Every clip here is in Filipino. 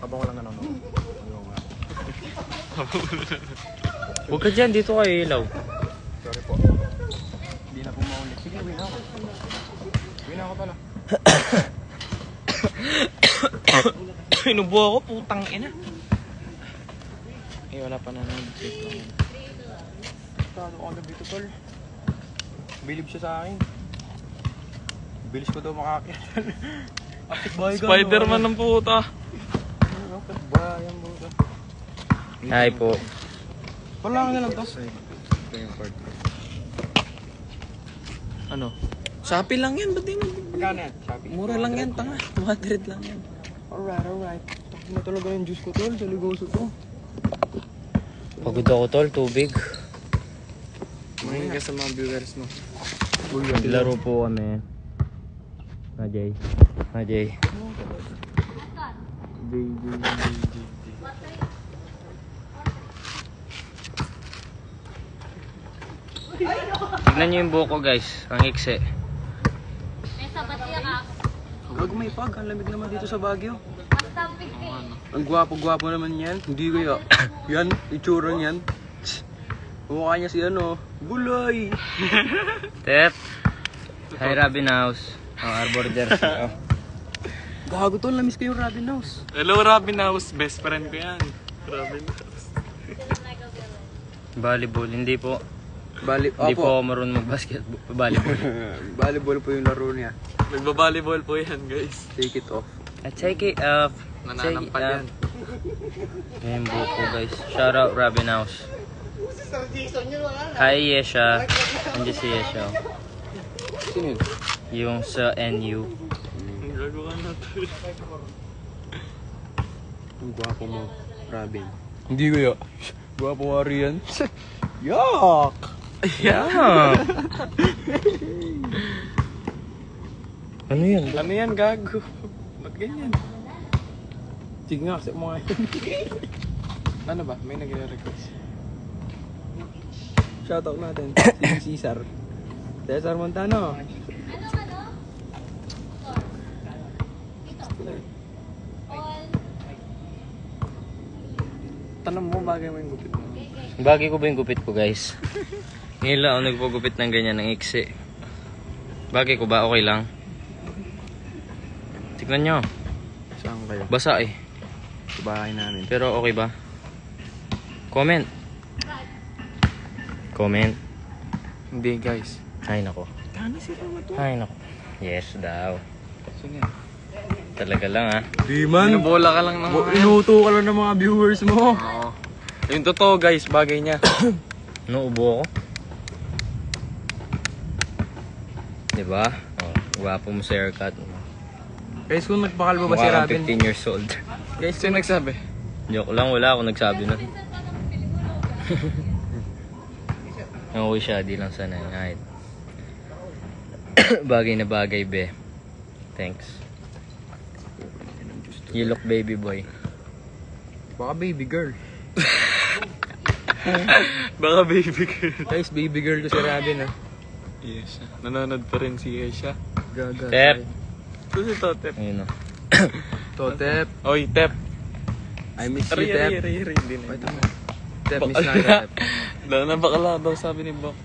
Habang walang nanonood. Ayaw nga. Huwag ka dyan, dito kayo ilaw. Sorry po. Hindi na po maulit. Sige, uwi na ako. Uwi na ako pala. Inubo ako, putang ina. Eh, wala pa nanonood. Tado ko agad dito, tol. Bilib siya sa akin. Bilis ko daw makakit. Spider-Man ng puta. Kapitbayan buta. Hi po. Wala ka na lang, tos. Ano? Shopee lang yan, ba't di mo? Magkano yan? Shopee? Mura lang yan, tanga. 200 lang yan. Alright. Takot na talaga yung juice ko, tol. Sa ligoso to. Pagod ako tol, tubig. Mahinig ka sa mga viewers mo. Laro po kami. Jay. Tignan nyo yung buko guys, ang ikse. Gago may pag, ang lamig naman dito sa Baguio. Ang gwapo-gwapo naman yan. Hindi kaya. Yan, itsura niyan. Mukha niya si ano, Buloy. Tep. Hi Robin House. Ang Arbor Jersey. Oh. Gago to, namiss ko yung Robin House. Hello, Robin House. Best friend ko yan. Robin House. Volleyball, hindi po. Hindi Opo. po ako marunong mag-basketball. Volleyball. Volleyball po yung laro niya. Nagbabalibol po yan, guys. Take it off. Take it off. Nananampal yan. Yan yung buko guys. Shout out Robin House. Hi Yesha. Andiyan si Yesha. Sino yun? Yung sa NU. Gago ka na to. Ang gwapo mo, Robin. Hindi kaya. Gwapo nga rin. Yuck! Yeah. Ano yan? Ano yan, gago? Ba't ganyan? Sige nga, kasi mga Ano ba? May nagre-request. shoutout natin. Si Cesar. Cesar Montano. Tanong mo, bagay mo yung gupit mo. Bagay ko ba yung gupit ko guys? Ngayon lang ako nagpagupit ng ganyan ng iksi. Bagay ko ba? Okay lang? Tignan nyo. Saan kayo? Basa eh. Sa bahay namin. Pero okay ba? Comment. Comment. Hindi, guys. Ay nako. Kani si Roma to? Ay nako. Yes daw. Sige. Talaga lang ah. Di man. Binubola ka lang ng mga... Inuto ka lang ng mga viewers mo. Oo. Yung totoo, guys, bagay niya. Nauubo ako. Diba? Oh, gwapo mo sa haircut. Guys, kung nagpakalbo ba si Mukha kang Robin? 15 years old. Guys, sino nagsabi? Joke lang, wala ako nagsabi nun. Nanguwi siya, di lang sana. Kahit. Bagay na bagay, be. Thanks. You look baby boy. Baka baby girl. Baka baby girl. Guys, baby girl ko si Robin ah. Yes. Nanonood pa rin si Aisha. Gaga. Tep. Ito si Totep. Ayun o. Totep. Oy, Tep. I miss you, Tep. Hindi na. Wait, Tep, miss na kita, Tep. Dahil na bakala daw, sabi ni Bok.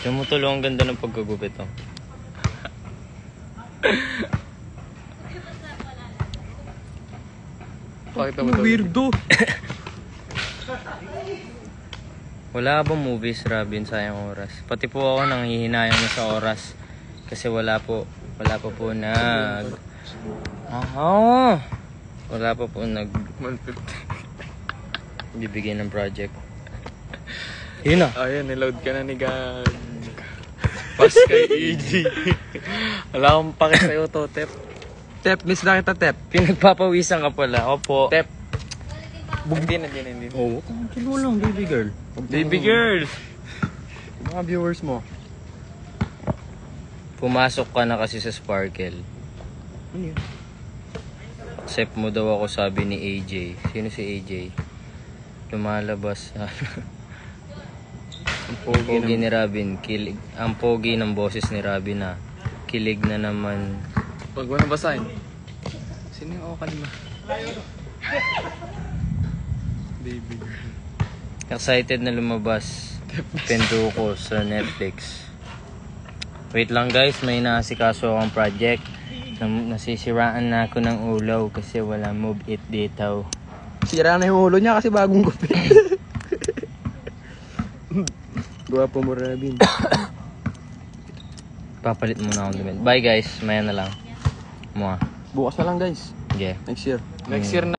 Diyan mo tulo, ang ganda ng pagkagupit oh. Pakita mo to. Weirdo. Wala ka bang movies, Robin? Sayang oras. Pati po ako nanghihinayang na sa oras. Kasi wala pa po nag... Wala pa po nag... 150. bibigyan ng project. Yun na. Ayan, niload ka na ni Gag. Pas kay EG. Wala akong pake sa'yo, Totep. Tep, miss na kita, Tep. Pinagpapawisan ka pala. Opo. Tep. Hindi na. Oo, kung lang, baby girl. Baby girl. Mga viewers mo. Pumasok ka na kasi sa Sparkle. Ano yun? Accept mo daw ako, sabi ni AJ. Sino si AJ? Lumalabas. Ang Pogi ni Robin. Kilig. Ang pogi ng boses ni Robin na. Kilig na naman. Pag walang basahin. Sino yung kalima? Baby. Excited na lumabas Penduko sa Netflix. Wait lang guys, may naasikaso akong project. Nasisiraan na ako ng ulaw kasi wala move it dito. Sira na yung ulo niya kasi bagong gupit. Gwapo mo, Rabin. Papalit muna akong damit. Bye guys, maya na lang. Mua. Bukas na lang guys. Yeah. Next year. Next year na.